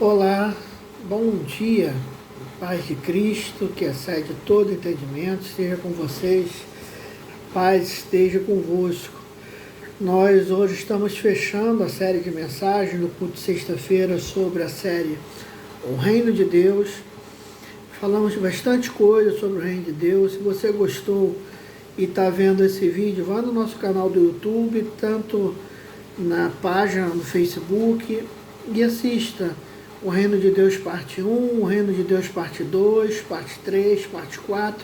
Olá, bom dia, paz de Cristo, que excede todo entendimento, esteja com vocês, paz esteja convosco. Nós hoje estamos fechando a série de mensagens no culto de sexta-feira sobre a série O Reino de Deus. Falamos bastante coisa sobre o Reino de Deus. Se você gostou e está vendo esse vídeo, vá no nosso canal do YouTube, tanto na página no Facebook, e assista o Reino de Deus parte 1, o Reino de Deus parte 2, parte 3, parte 4,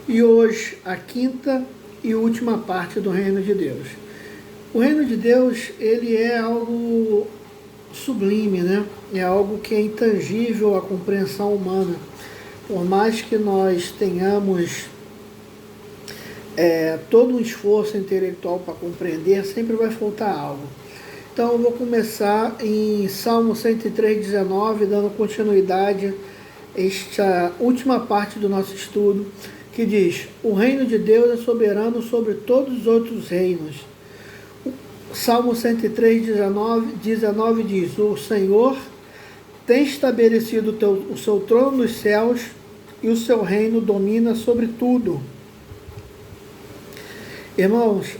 e hoje a quinta e última parte do Reino de Deus. O Reino de Deus, ele é algo sublime, né? É algo que é intangível à compreensão humana. Por mais que nós tenhamos todo um esforço intelectual para compreender, sempre vai faltar algo. Então eu vou começar em Salmo 103:19, dando continuidade a esta última parte do nosso estudo, que diz: o reino de Deus é soberano sobre todos os outros reinos. Salmo 103:19 diz: o Senhor tem estabelecido o seu trono nos céus e o seu reino domina sobre tudo. Irmãos,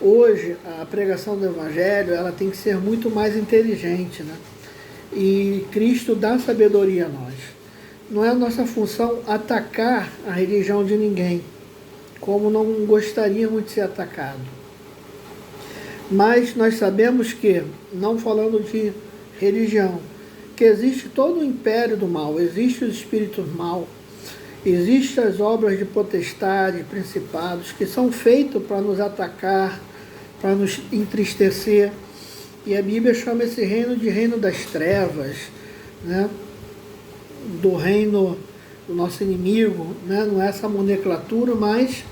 hoje a pregação do Evangelho ela tem que ser muito mais inteligente, né? E Cristo dá sabedoria a nós. Não é a nossa função atacar a religião de ninguém, como não gostaríamos de ser atacado. Mas nós sabemos que, não falando de religião, que existe todo o império do mal, existe os espíritos mal, existem as obras de potestade, principados, que são feitos para nos atacar, para nos entristecer. E a Bíblia chama esse reino de reino das trevas, né? Do reino do nosso inimigo, né? Não é essa nomenclatura, mas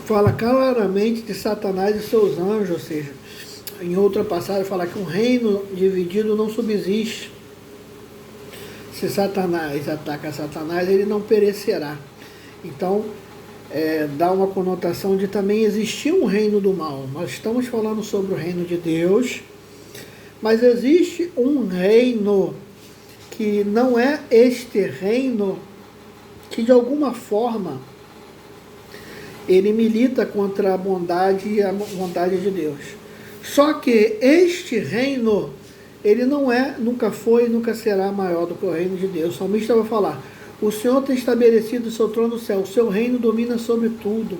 fala claramente de Satanás e seus anjos, ou seja, em outra passagem fala que um reino dividido não subsiste. Se Satanás ataca Satanás, ele não perecerá. Então, dá uma conotação de também existir um reino do mal. Nós estamos falando sobre o reino de Deus, mas existe um reino que não é este reino que de alguma forma ele milita contra a bondade e a vontade de Deus. Só que este reino, ele não nunca foi e nunca será maior do que o reino de Deus. O salmista vai falar: o Senhor tem estabelecido o seu trono no céu, o seu reino domina sobre tudo.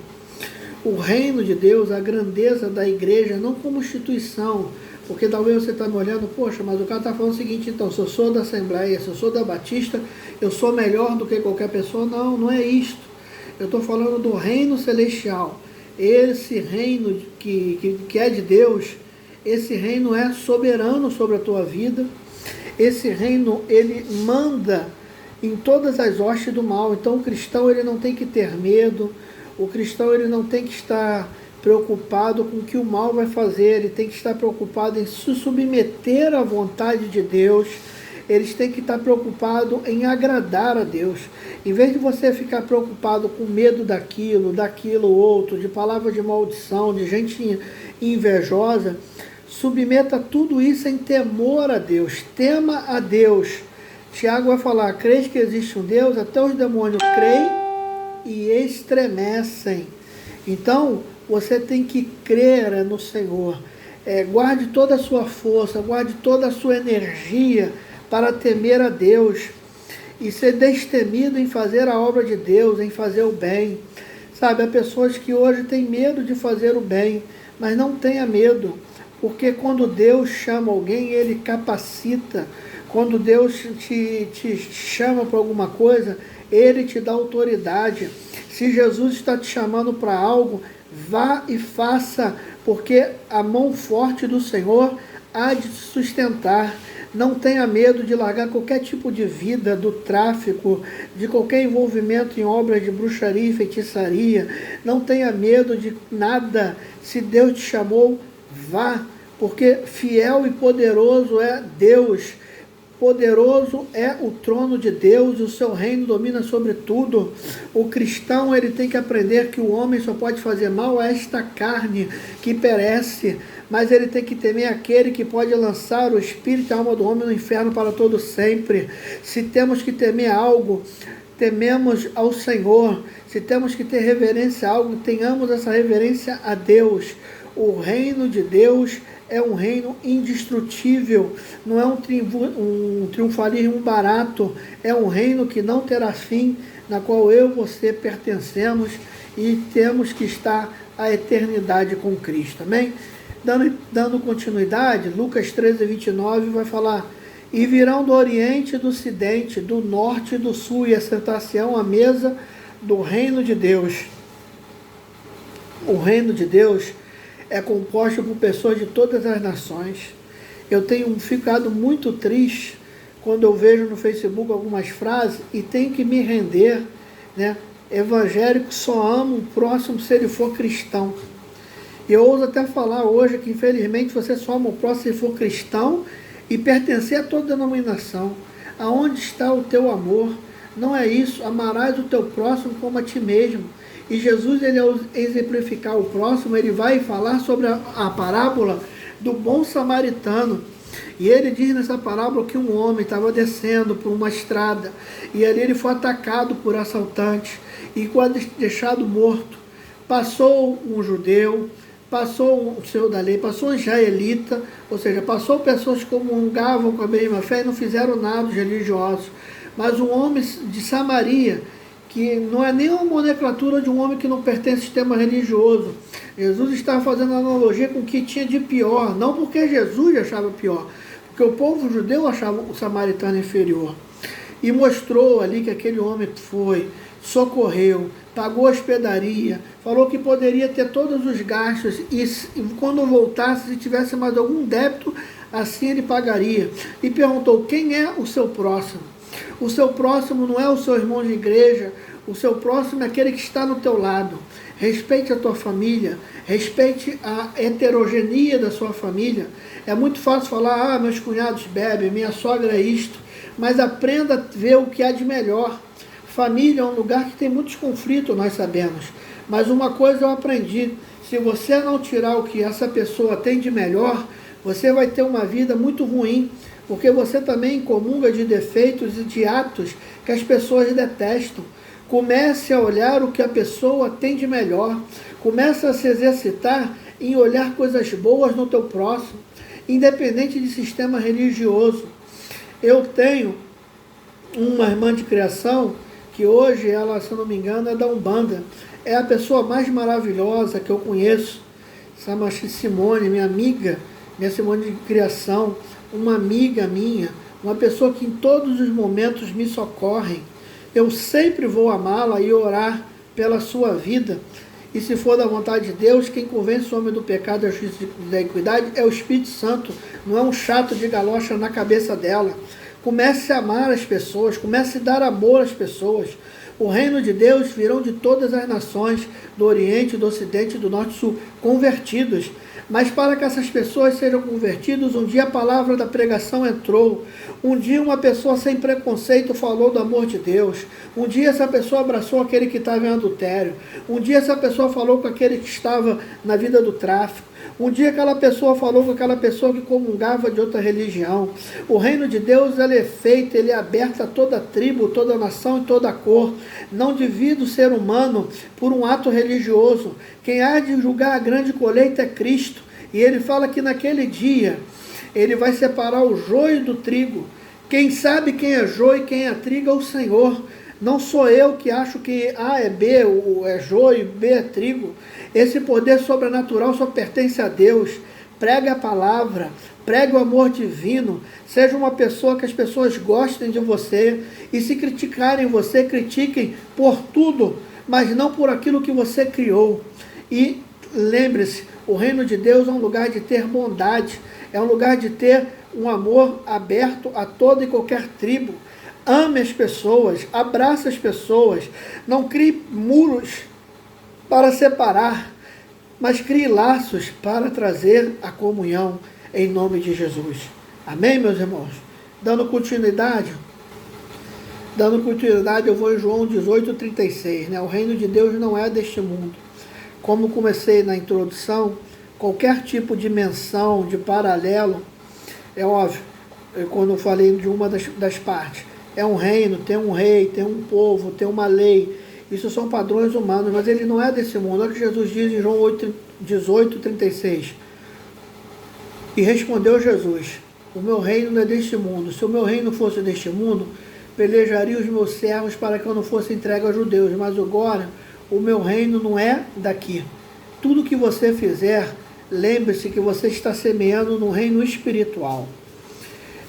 O reino de Deus, a grandeza da igreja, não como instituição, porque talvez você está me olhando, poxa, mas o cara está falando o seguinte, então, se eu sou da Assembleia, se eu sou da Batista, eu sou melhor do que qualquer pessoa. Não, não é isto. Eu estou falando do reino celestial. Esse reino que é de Deus, esse reino é soberano sobre a tua vida. Esse reino, ele manda em todas as hostes do mal. Então o cristão, ele não tem que ter medo. O cristão, ele não tem que estar preocupado com o que o mal vai fazer. Ele tem que estar preocupado em se submeter à vontade de Deus. Eles têm que estar preocupados em agradar a Deus. Em vez de você ficar preocupado com medo daquilo outro, de palavra de maldição, de gente invejosa, submeta tudo isso em temor a Deus. Tema a Deus. Tiago vai falar: crês que existe um Deus? Até os demônios creem e estremecem. Então, você tem que crer no Senhor. Guarde toda a sua força, guarde toda a sua energia para temer a Deus e ser destemido em fazer a obra de Deus, em fazer o bem. Sabe, há pessoas que hoje têm medo de fazer o bem, mas não tenha medo, porque quando Deus chama alguém, Ele capacita. Quando Deus te chama para alguma coisa, Ele te dá autoridade. Se Jesus está te chamando para algo, vá e faça, porque a mão forte do Senhor há de te sustentar. Não tenha medo de largar qualquer tipo de vida, do tráfico, de qualquer envolvimento em obras de bruxaria e feitiçaria. Não tenha medo de nada. Se Deus te chamou, vá, porque fiel e poderoso é Deus Poderoso é o trono de Deus e o seu reino domina sobre tudo. O cristão, ele tem que aprender que o homem só pode fazer mal a esta carne que perece, mas ele tem que temer aquele que pode lançar o espírito e a alma do homem no inferno para todo sempre. Se temos que temer algo, tememos ao Senhor. Se temos que ter reverência a algo, tenhamos essa reverência a Deus. O reino de Deus é um reino indestrutível, não é um triunfalismo barato, é um reino que não terá fim, na qual eu e você pertencemos e temos que estar a eternidade com Cristo, amém? Dando continuidade, Lucas 13:29 vai falar: e virão do oriente e do ocidente, do norte e do sul, e assentar-se-ão à mesa do reino de Deus. O reino de Deus é composto por pessoas de todas as nações. Eu tenho ficado muito triste quando eu vejo no Facebook algumas frases e tenho que me render, né? Evangélico só ama o próximo se ele for cristão. E eu ouso até falar hoje que infelizmente você só ama o próximo se ele for cristão e pertencer a toda denominação. Aonde está o teu amor? Não é isso. Amarás o teu próximo como a ti mesmo. E Jesus, ele, ao exemplificar o próximo, ele vai falar sobre a parábola do bom samaritano. E ele diz nessa parábola que um homem estava descendo por uma estrada e ali ele foi atacado por assaltantes e quando deixado morto, passou um judeu, passou um senhor da lei, passou um israelita, ou seja, passou pessoas que comungavam com a mesma fé e não fizeram nada religiosos. Mas um homem de Samaria, que não é nem uma nomenclatura de um homem que não pertence ao sistema religioso. Jesus estava fazendo analogia com o que tinha de pior, não porque Jesus achava pior, porque o povo judeu achava o samaritano inferior. E mostrou ali que aquele homem foi, socorreu, pagou a hospedaria, falou que poderia ter todos os gastos e quando voltasse, se tivesse mais algum débito, assim ele pagaria. E perguntou: quem é o seu próximo? O seu próximo não é o seu irmão de igreja, o seu próximo é aquele que está no teu lado. Respeite a tua família, respeite a heterogeneia da sua família. É muito fácil falar: meus cunhados bebem, minha sogra é isto, mas aprenda a ver o que há de melhor. Família é um lugar que tem muitos conflitos, nós sabemos, mas uma coisa eu aprendi: se você não tirar o que essa pessoa tem de melhor, você vai ter uma vida muito ruim, porque você também comunga de defeitos e de atos que as pessoas detestam. Comece a olhar o que a pessoa tem de melhor. Comece a se exercitar em olhar coisas boas no teu próximo, independente de sistema religioso. Eu tenho uma irmã de criação, que hoje ela, se eu não me engano, é da Umbanda. É a pessoa mais maravilhosa que eu conheço. Chama-se Simone, minha amiga, minha Simone de criação, uma amiga minha, uma pessoa que em todos os momentos me socorre. Eu sempre vou amá-la e orar pela sua vida. E se for da vontade de Deus, quem convence o homem do pecado, da justiça e da equidade é o Espírito Santo, não é um chato de galocha na cabeça dela. Comece a amar as pessoas, comece a dar amor às pessoas. O reino de Deus virão de todas as nações, do Oriente, do Ocidente, do Norte e do Sul, convertidos. Mas para que essas pessoas sejam convertidas, um dia a palavra da pregação entrou. Um dia uma pessoa sem preconceito falou do amor de Deus. Um dia essa pessoa abraçou aquele que estava em adultério. Um dia essa pessoa falou com aquele que estava na vida do tráfico. Um dia aquela pessoa falou com aquela pessoa que comungava de outra religião. O reino de Deus, ele é feito, ele é aberto a toda tribo, toda nação e toda cor. Não divide o ser humano por um ato religioso. Quem há de julgar a grande colheita é Cristo. E ele fala que naquele dia ele vai separar o joio do trigo. Quem sabe quem é joio e quem é trigo é o Senhor. Não sou eu que acho que A é B, é joio, B é trigo. Esse poder sobrenatural só pertence a Deus. Pregue a palavra, pregue o amor divino. Seja uma pessoa que as pessoas gostem de você. E se criticarem você, critiquem por tudo, mas não por aquilo que você criou. E lembre-se, o reino de Deus é um lugar de ter bondade. É um lugar de ter um amor aberto a toda e qualquer tribo. Ame as pessoas, abrace as pessoas, não crie muros para separar, mas crie laços para trazer a comunhão em nome de Jesus. Amém, meus irmãos? Dando continuidade, eu vou em João 18:36, né? O reino de Deus não é deste mundo. Como comecei na introdução, qualquer tipo de menção, de paralelo, é óbvio, quando eu falei de uma das partes, é um reino, tem um rei, tem um povo, tem uma lei, isso são padrões humanos, mas ele não é desse mundo. Olha o que Jesus diz em João 18:36. E respondeu Jesus: o meu reino não é deste mundo. Se o meu reino fosse deste mundo, pelejaria os meus servos para que eu não fosse entregue aos judeus. Mas agora, o meu reino não é daqui. Tudo que você fizer, lembre-se que você está semeando no reino espiritual.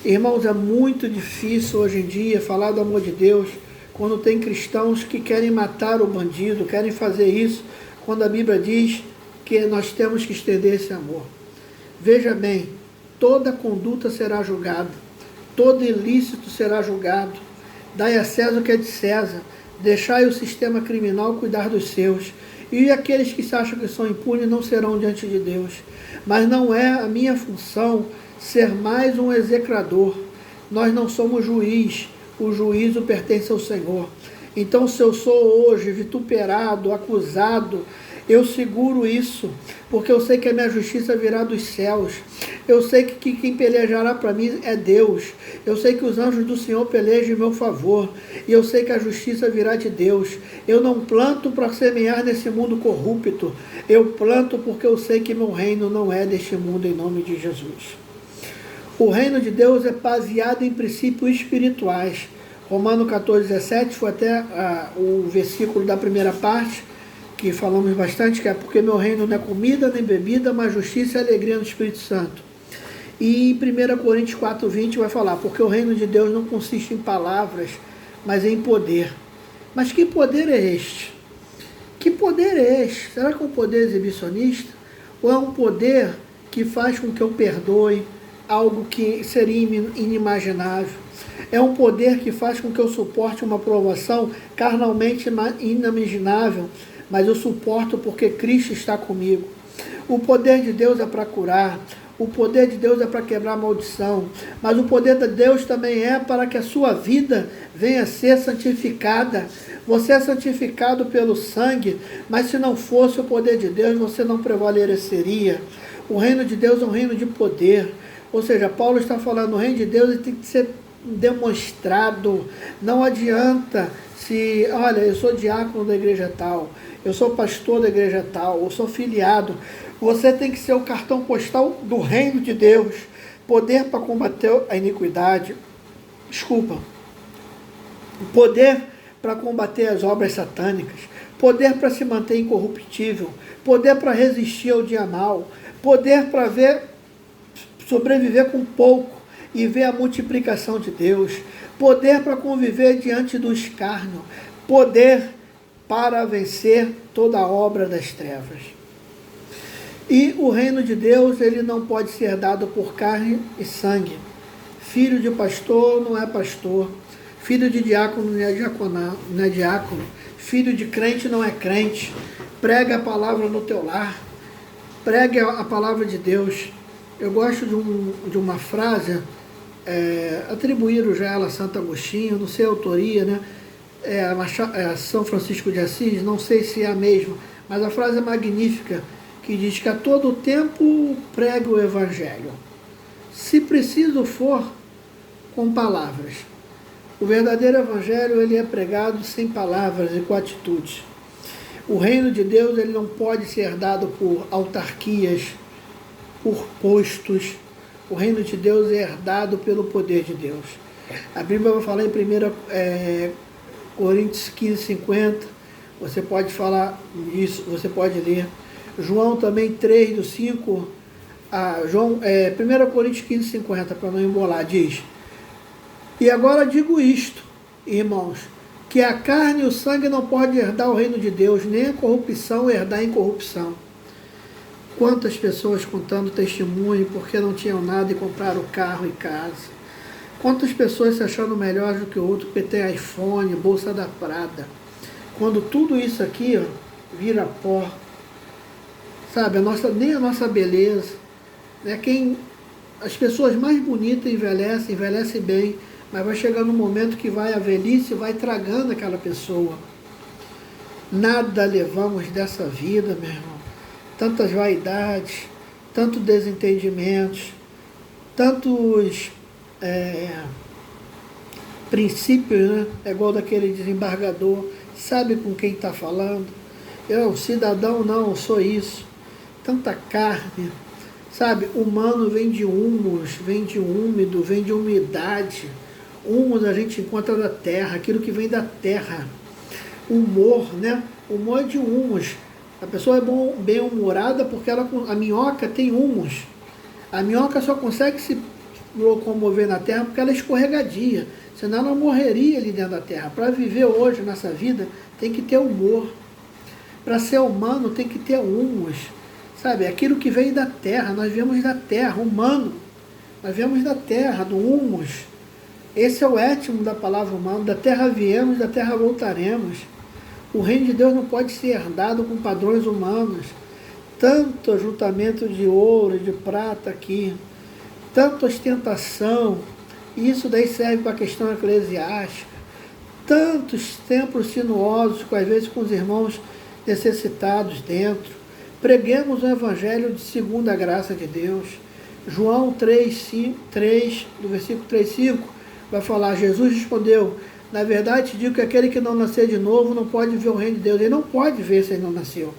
Irmãos, é muito difícil hoje em dia falar do amor de Deus quando tem cristãos que querem matar o bandido, querem fazer isso, quando a Bíblia diz que nós temos que estender esse amor. Veja bem, toda conduta será julgada, todo ilícito será julgado. Dai a César o que é de César, deixai o sistema criminal cuidar dos seus. E aqueles que se acham que são impunes não serão diante de Deus. Mas não é a minha função ser mais um execrador. Nós não somos juiz, o juízo pertence ao Senhor. Então, se eu sou hoje vituperado, acusado, eu seguro isso, porque eu sei que a minha justiça virá dos céus. Eu sei que quem pelejará para mim é Deus. Eu sei que os anjos do Senhor pelejam em meu favor. E eu sei que a justiça virá de Deus. Eu não planto para semear nesse mundo corrupto. Eu planto porque eu sei que meu reino não é deste mundo, em nome de Jesus. O reino de Deus é baseado em princípios espirituais. Romanos 14:17 foi até o versículo da primeira parte, que falamos bastante, que é porque meu reino não é comida nem bebida, mas justiça e alegria no Espírito Santo. E em 1 Coríntios 4:20 vai falar, porque o reino de Deus não consiste em palavras, mas em poder. Mas que poder é este? Que poder é este? Será que é um poder exibicionista? Ou é um poder que faz com que eu perdoe algo que seria inimaginável? É um poder que faz com que eu suporte uma provação carnalmente inimaginável, mas eu suporto porque Cristo está comigo. O poder de Deus é para curar, o poder de Deus é para quebrar a maldição, mas o poder de Deus também é para que a sua vida venha a ser santificada. Você é santificado pelo sangue, mas se não fosse o poder de Deus, você não prevaleceria. O reino de Deus é um reino de poder. Ou seja, Paulo está falando, o reino de Deus ele tem que ser demonstrado. Não adianta se, olha, eu sou diácono da igreja tal, eu sou pastor da igreja tal, eu sou filiado. Você tem que ser o cartão postal do reino de Deus. Poder para combater a iniquidade. Poder para combater as obras satânicas. Poder para se manter incorruptível. Poder para resistir ao dia mal. Poder para sobreviver com pouco e ver a multiplicação de Deus. Poder para conviver diante do escárnio. Poder para vencer toda a obra das trevas. E o reino de Deus, ele não pode ser dado por carne e sangue. Filho de pastor não é pastor. Filho de diácono não é diácono. Filho de crente não é crente. Prega a palavra no teu lar. Pregue a palavra de Deus. Eu gosto de uma frase, atribuíram já ela a Santo Agostinho, não sei a autoria, né? São Francisco de Assis, não sei se é a mesma, mas a frase é magnífica, que diz que a todo tempo pregue o Evangelho, se preciso for, com palavras. O verdadeiro Evangelho ele é pregado sem palavras e com atitudes. O reino de Deus ele não pode ser dado por autarquias, por postos. O reino de Deus é herdado pelo poder de Deus. A Bíblia vai falar em 1 Coríntios 15:50, você pode falar isso, você pode ler. João também 3:5, 1 Coríntios 15:50, para não embolar, diz: e agora digo isto, irmãos, que a carne e o sangue não podem herdar o reino de Deus, nem a corrupção herdar a incorrupção. Quantas pessoas contando testemunho porque não tinham nada e compraram carro e casa. Quantas pessoas se achando melhores do que o outro porque tem iPhone, bolsa da Prada. Quando tudo isso aqui vira pó, sabe, nem a nossa beleza, né? Quem as pessoas mais bonitas envelhecem bem, mas vai chegar no momento que vai a velhice, vai tragando aquela pessoa. Nada levamos dessa vida, meu irmão. Tantas vaidades, tantos desentendimentos, tantos princípios, né? É igual daquele desembargador, sabe com quem está falando. Eu, cidadão, não, eu sou isso. Tanta carne, sabe? Humano vem de humus, vem de úmido, vem de umidade. Humus a gente encontra da terra, aquilo que vem da terra. Humor, né? Humor é de humus. A pessoa é bem-humorada porque a minhoca tem humus. A minhoca só consegue se locomover na terra porque ela é escorregadia. Senão ela morreria ali dentro da terra. Para viver hoje nessa vida, tem que ter humor. Para ser humano, tem que ter humus. Sabe, aquilo que vem da terra, nós viemos da terra, humano. Nós viemos da terra, do humus. Esse é o étimo da palavra humano. Da terra viemos, da terra voltaremos. O reino de Deus não pode ser herdado com padrões humanos. Tanto ajuntamento de ouro e de prata aqui. Tanta ostentação. Isso daí serve para a questão eclesiástica. Tantos templos sinuosos, às vezes com os irmãos necessitados dentro. Preguemos o Evangelho de segunda graça de Deus. João 3, do versículo 3, 5, vai falar, Jesus respondeu, na verdade te digo que aquele que não nascer de novo não pode ver o reino de Deus. Ele não pode ver se ele não nasceu.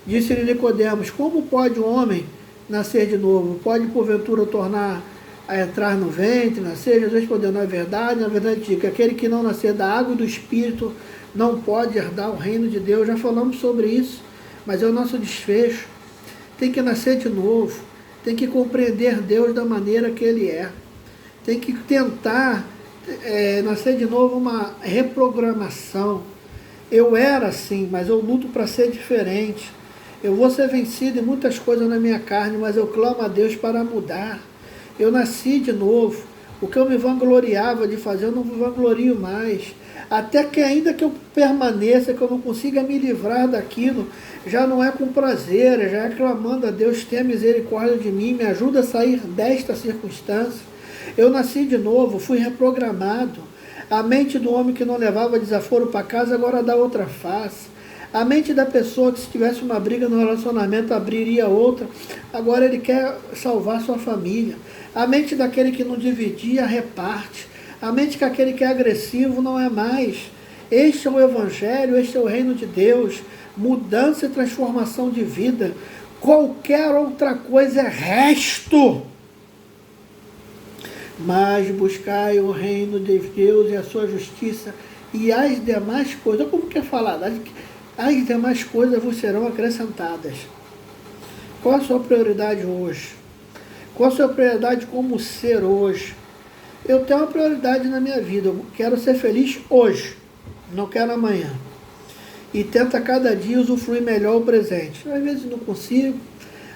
Disse-lhe Nicodemos, como pode um homem nascer de novo? Pode porventura tornar a entrar no ventre, nascer? Jesus respondeu, na verdade te digo que aquele que não nascer da água e do Espírito não pode herdar o reino de Deus. Já falamos sobre isso. Mas é o nosso desfecho. Tem que nascer de novo. Tem que compreender Deus da maneira que Ele é. Tem que tentar nascer de novo, uma reprogramação. Eu era assim, mas eu luto para ser diferente. Eu vou ser vencido em muitas coisas na minha carne, mas eu clamo a Deus para mudar. Eu nasci de novo. O que eu me vangloriava de fazer, eu não me vanglorio mais. Até que ainda que eu permaneça, que eu não consiga me livrar daquilo, já não é com prazer, já é clamando a Deus, tenha misericórdia de mim, me ajuda a sair desta circunstância. Eu nasci de novo, fui reprogramado. A mente do homem que não levava desaforo para casa, agora dá outra face. A mente da pessoa que se tivesse uma briga no relacionamento, abriria outra, agora ele quer salvar sua família. A mente daquele que não dividia, reparte. A mente que aquele que é agressivo não é mais. Este é o Evangelho, este é o reino de Deus. Mudança e transformação de vida. Qualquer outra coisa é resto. Mas buscai o reino de Deus e a sua justiça, e as demais coisas, como que é falado? As demais coisas vos serão acrescentadas. Qual a sua prioridade hoje? Qual a sua prioridade como ser hoje? Eu tenho uma prioridade na minha vida, eu quero ser feliz hoje, não quero amanhã. E tento a cada dia usufruir melhor o presente. Às vezes não consigo,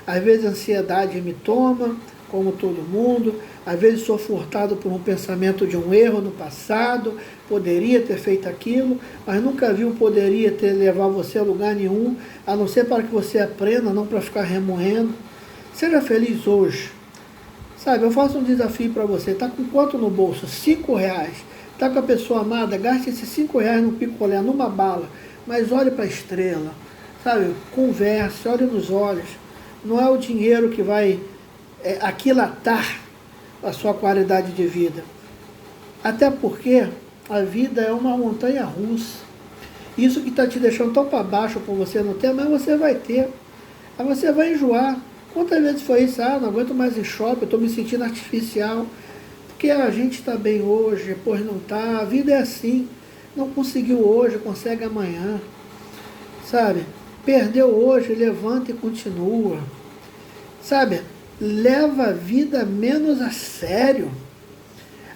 às vezes a ansiedade me toma, como todo mundo, às vezes sou furtado por um pensamento de um erro no passado, poderia ter feito aquilo, mas nunca viu poderia ter levado você a lugar nenhum, a não ser para que você aprenda, não para ficar remoendo. Seja feliz hoje. Sabe, eu faço um desafio para você, está com quanto no bolso? R$5. Está com a pessoa amada, gaste esses R$5 no picolé, numa bala, mas olhe para a estrela, sabe, converse, olhe nos olhos. Não é o dinheiro que vai aquilatar a sua qualidade de vida. Até porque a vida é uma montanha russa. Isso que está te deixando tão para baixo por você não ter, mas você vai ter. Aí você vai enjoar. Quantas vezes foi isso? Não aguento mais ir shopping, eu estou me sentindo artificial. Porque a gente está bem hoje, depois não está. A vida é assim. Não conseguiu hoje, consegue amanhã. Sabe? Perdeu hoje, levanta e continua. Sabe? Leva a vida menos a sério.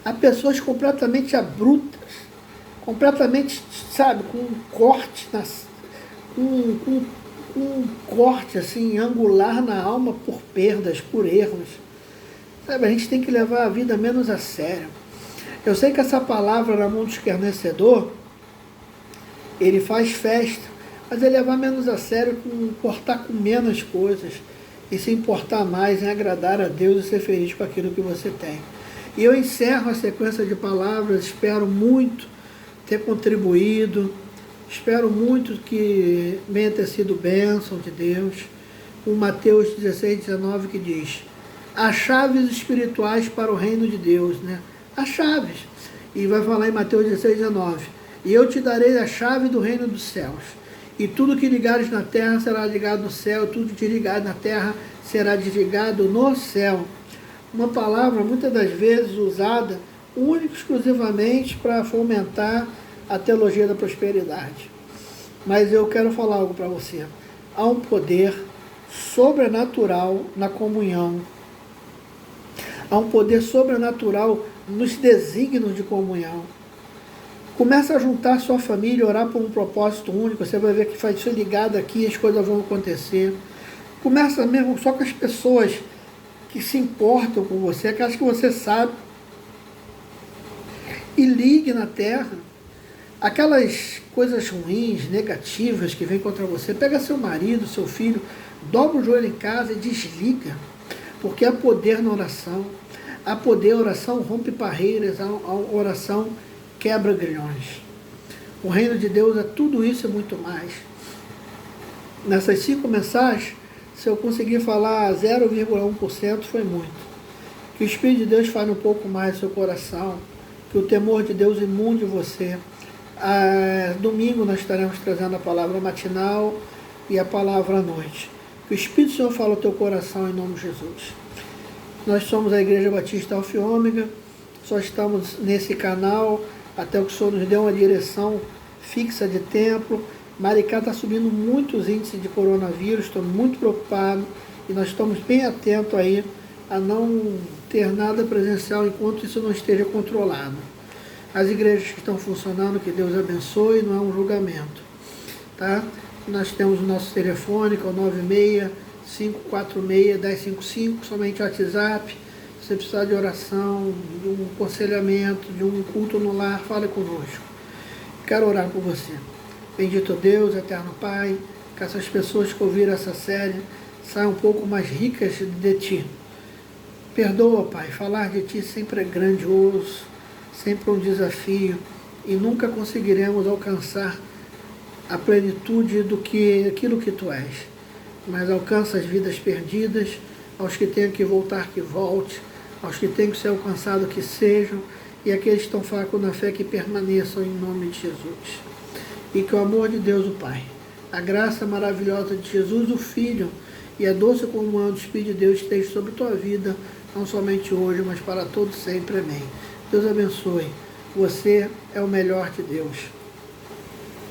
Há pessoas completamente abruptas, completamente, sabe, com um corte, um corte assim, angular na alma por perdas, por erros. Sabe, a gente tem que levar a vida menos a sério. Eu sei que essa palavra na mão do escarnecedor, ele faz festa, mas é levar menos a sério, cortar com menos coisas. e se importar mais em agradar a Deus e ser feliz com aquilo que você tem. E eu encerro a sequência de palavras, espero muito ter contribuído, espero muito que venha ter sido bênção de Deus. O Mateus 16, 19 que diz, as chaves espirituais para o reino de Deus, né? As chaves. E vai falar em Mateus 16, 19, e eu te darei a chave do reino dos céus, e tudo que ligares na terra será ligado no céu, e tudo que ligares na terra será desligado no céu. Uma palavra muitas das vezes usada única e exclusivamente para fomentar a teologia da prosperidade. Mas eu quero falar algo para você. Há um poder sobrenatural na comunhão. Há um poder sobrenatural nos desígnios de comunhão. Começa a juntar a sua família, orar por um propósito único, você vai ver que vai ser ligado aqui, as coisas vão acontecer. Começa mesmo só com as pessoas que se importam com você, aquelas que você sabe, e ligue na terra. Aquelas coisas ruins, negativas que vêm contra você, pega seu marido, seu filho, dobra o joelho em casa e desliga, porque há poder na oração. Há poder, a oração rompe barreiras, a oração quebra grilhões. O reino de Deus é tudo isso e muito mais. Nessas 5 mensagens, se eu conseguir falar 0,1% foi muito. Que o Espírito de Deus fale um pouco mais no seu coração, que o temor de Deus imunde você. Domingo nós estaremos trazendo a palavra matinal e a palavra à noite. Que o Espírito do Senhor fale ao teu coração em nome de Jesus. Nós somos a Igreja Batista Alfa e Ômega, só estamos nesse canal até que o Senhor nos dê uma direção fixa de templo. Maricá está subindo muitos índices de coronavírus, estou muito preocupado e nós estamos bem atentos aí a não ter nada presencial enquanto isso não esteja controlado. As igrejas que estão funcionando, que Deus abençoe, não é um julgamento. Tá? Nós temos o nosso telefone, que é o 96-546-1055, somente WhatsApp. Se você precisar de oração, de um aconselhamento, de um culto no lar, fale conosco. Quero orar por você. Bendito Deus, eterno Pai, que essas pessoas que ouviram essa série saiam um pouco mais ricas de Ti. Perdoa, Pai, falar de Ti sempre é grandioso, sempre um desafio, e nunca conseguiremos alcançar a plenitude aquilo que Tu és. Mas alcança as vidas perdidas, aos que têm que voltar, que volte, aos que têm que ser alcançados, que sejam, e aqueles que estão fracos na fé, que permaneçam em nome de Jesus. E que o amor de Deus, o Pai, a graça maravilhosa de Jesus, o Filho, e a doce comunhão do Espírito de Deus esteja sobre a tua vida, não somente hoje, mas para todos sempre. Amém. Deus abençoe. Você é o melhor de Deus.